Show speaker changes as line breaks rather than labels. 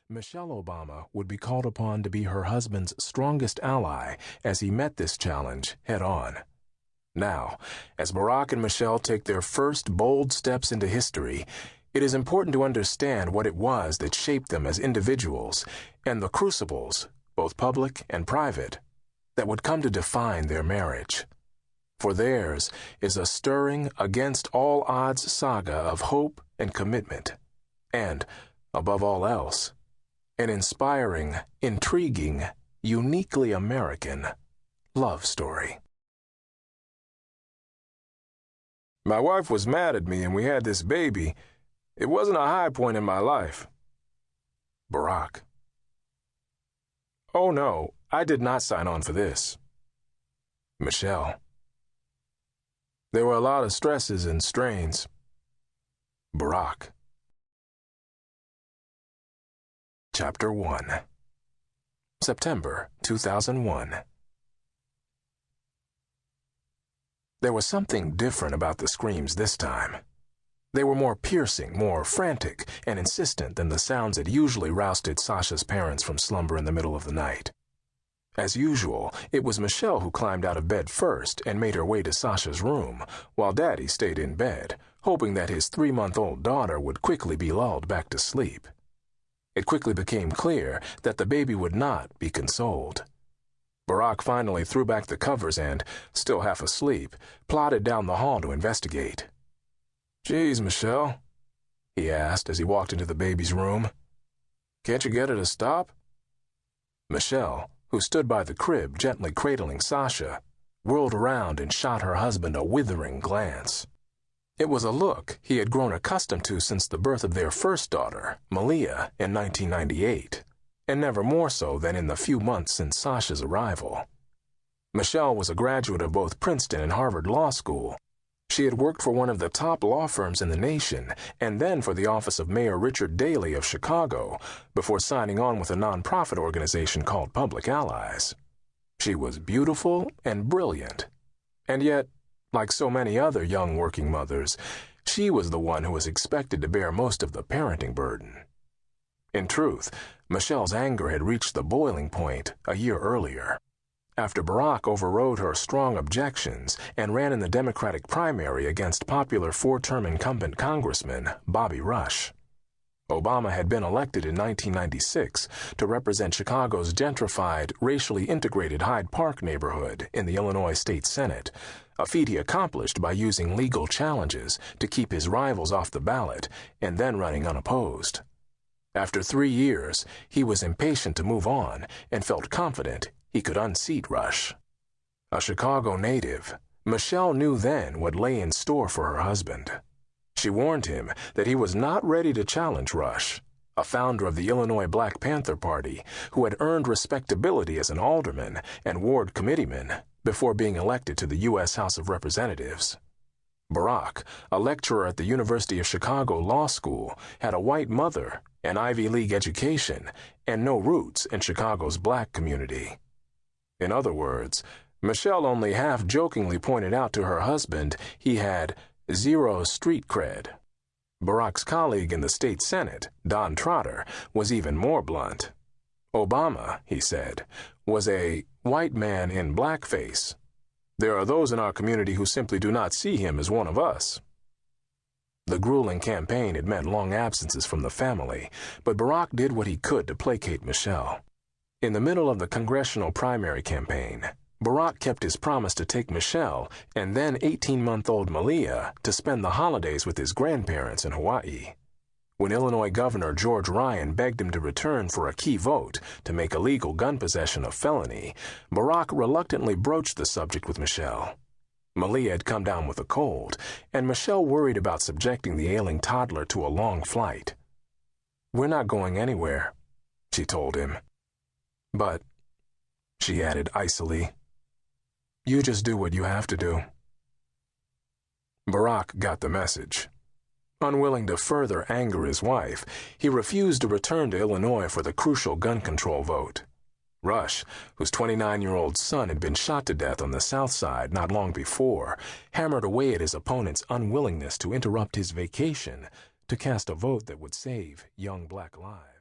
Michelle Obama would be called upon to be her husband's strongest ally as he met this challenge head-on. Now, as Barack and Michelle take their first bold steps into history, it is important to understand what it was that shaped them as individuals and the crucibles, both public and private, that would come to define their marriage. For theirs is a stirring, against-all-odds saga of hope and commitment, and, above all else, an inspiring, intriguing, uniquely American love story.
My wife was mad at me and we had this baby. It wasn't a high point in my life.
Barack. Oh no, I did not sign on for this. Michelle.
There were a lot of stresses and strains.
Barack. Chapter 1. September 2001. There was something different about the screams this time. They were more piercing, more frantic, and insistent than the sounds that usually rousted Sasha's parents from slumber in the middle of the night. As usual, it was Michelle who climbed out of bed first and made her way to Sasha's room, while Daddy stayed in bed, hoping that his 3-month-old daughter would quickly be lulled back to sleep. It quickly became clear that the baby would not be consoled. Barack finally threw back the covers and, still half asleep, plodded down the hall to investigate.
"Geez, Michelle,"
he asked as he walked into the baby's room.
"Can't you get her to stop?"
Michelle, who stood by the crib gently cradling Sasha, whirled around and shot her husband a withering glance. It was a look he had grown accustomed to since the birth of their first daughter, Malia, in 1998. And never more so than in the few months since Sasha's arrival. Michelle was a graduate of both Princeton and Harvard Law School. She had worked for one of the top law firms in the nation, and then for the office of Mayor Richard Daley of Chicago, before signing on with a nonprofit organization called Public Allies. She was beautiful and brilliant. And yet, like so many other young working mothers, she was the one who was expected to bear most of the parenting burden. In truth, Michelle's anger had reached the boiling point a year earlier, after Barack overrode her strong objections and ran in the Democratic primary against popular 4-term incumbent Congressman Bobby Rush. Obama had been elected in 1996 to represent Chicago's gentrified, racially integrated Hyde Park neighborhood in the Illinois State Senate, a feat he accomplished by using legal challenges to keep his rivals off the ballot and then running unopposed. After 3 years, he was impatient to move on and felt confident he could unseat Rush. A Chicago native, Michelle knew then what lay in store for her husband. She warned him that he was not ready to challenge Rush, a founder of the Illinois Black Panther Party who had earned respectability as an alderman and ward committeeman before being elected to the U.S. House of Representatives. Barack, a lecturer at the University of Chicago Law School, had a white mother, an Ivy League education, and no roots in Chicago's black community. In other words, Michelle only half-jokingly pointed out to her husband he had zero street cred. Barack's colleague in the state Senate, Don Trotter, was even more blunt. Obama, he said, was a white man in blackface. There are those in our community who simply do not see him as one of us. The grueling campaign had meant long absences from the family, but Barack did what he could to placate Michelle. In the middle of the congressional primary campaign, Barack kept his promise to take Michelle and then 18-month-old Malia to spend the holidays with his grandparents in Hawaii. When Illinois Governor George Ryan begged him to return for a key vote to make illegal gun possession a felony, Barack reluctantly broached the subject with Michelle. Malia had come down with a cold, and Michelle worried about subjecting the ailing toddler to a long flight. "We're not going anywhere," she told him. "But," she added icily, "you just do what you have to do." Barack got the message. Unwilling to further anger his wife, he refused to return to Illinois for the crucial gun control vote. Rush, whose 29-year-old son had been shot to death on the South Side not long before, hammered away at his opponent's unwillingness to interrupt his vacation to cast a vote that would save young black lives.